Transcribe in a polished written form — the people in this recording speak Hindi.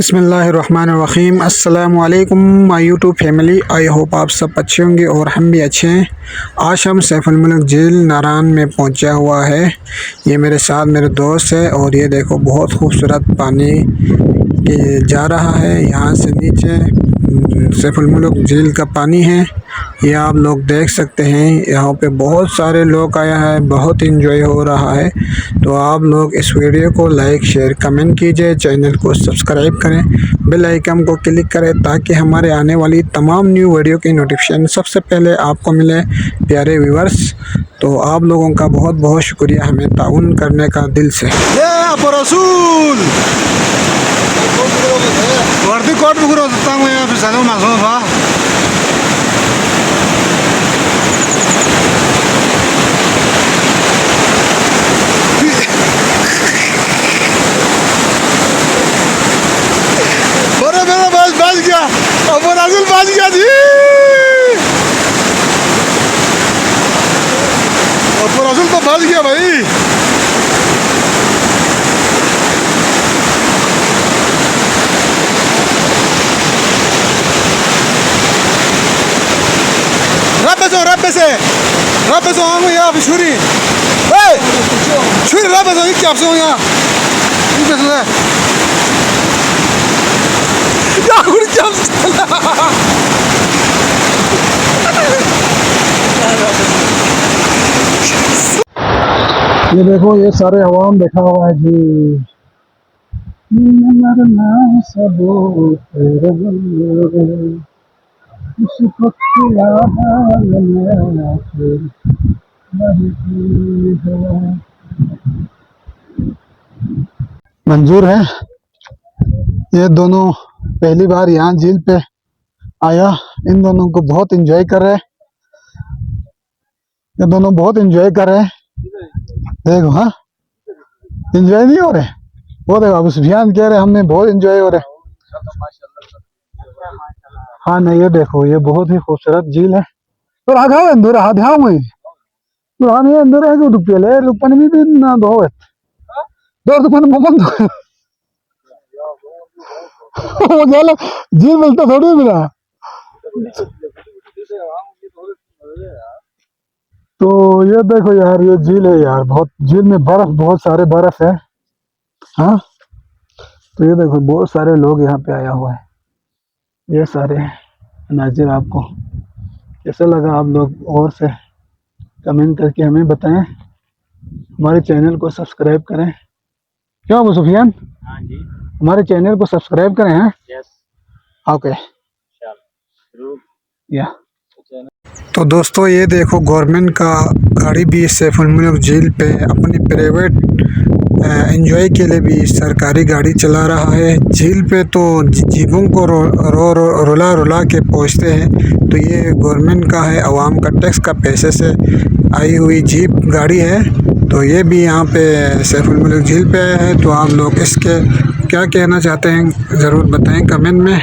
बिस्मिल्लाहिर्रहमानिर्रहीम। अस्सलाम वालेकुम my YouTube family. I hope आप सब अच्छे होंगे और हम भी अच्छे हैं। आज हम सैफुल मुल्क झील नारान में पहुंचा हुआ है। ये मेरे साथ मेरे दोस्त है और ये देखो बहुत खूबसूरत पानी जा रहा है। यहाँ से नीचे सैफुल मुल्क झील का पानी है, ये आप लोग देख सकते हैं। यहाँ पे बहुत सारे लोग आया है, बहुत इंजॉय हो रहा है। तो आप लोग इस वीडियो को लाइक शेयर कमेंट कीजिए, चैनल को सब्सक्राइब करें, बेल आइकन को क्लिक करें ताकि हमारे आने वाली तमाम न्यू वीडियो की नोटिफिकेशन सबसे पहले आपको मिले। प्यारे व्यूअर्स, तो आप लोगों का बहुत बहुत शुक्रिया हमें ताउन करने का दिल से। बच गया जी, ब्राज़ील तो बच गया भाई। Rabbezon hangi ya bir şuri. Hey! Şuri Rabbezon ilk yapsın ya. İlk yapsın ya. Ya kuracağım sana. ये देखो ये सारे अवाम बैठा हुआ है जी। मंजूर है, ये दोनों पहली बार यहाँ झील पे आया। इन दोनों को बहुत एंजॉय कर रहे हैं, ये दोनों बहुत एंजॉय कर रहे हैं। देखो, हाँ एंजॉय नहीं हो रहे, वो देखो अबू सुफियान कह रहे हमने बहुत एंजॉय हो रहे। हाँ नहीं, ये देखो ये बहुत ही खूबसूरत झील है। तो आधा अंदर आधा में तो आने अंदर है तो पहले रुपन भी ना दो है दो दुकान मोमन वो गया झील मिलता थोड़ी मिला। तो ये देखो यार, ये झील है यार, बहुत झील में बर्फ, बहुत सारे बर्फ है। हाँ तो ये देखो बहुत सारे लोग यहाँ पे आया हुआ है। ये सारे नाज़िर आपको कैसा लगा, आप लोग और से कमेंट करके हमें बताएं। हमारे चैनल को सब्सक्राइब करें। क्यों अबू सुफियान? हाँ जी, हमारे चैनल को सब्सक्राइब करें। हैं यस, ओके या। चलो। तो दोस्तों ये देखो गवर्नमेंट का गाड़ी भी सैफुल मुल्क झील पे अपनी प्राइवेट एंजॉय के लिए भी सरकारी गाड़ी चला रहा है। झील पे तो जीपों को रुला रुला के पहुँचते हैं। तो ये गवर्नमेंट का है, आवाम का टैक्स का पैसे से आई हुई जीप गाड़ी है। तो ये भी यहाँ पे सैफुल मुल्क झील पे आया है। तो आप लोग इसके क्या कहना चाहते हैं ज़रूर बताएं कमेंट में।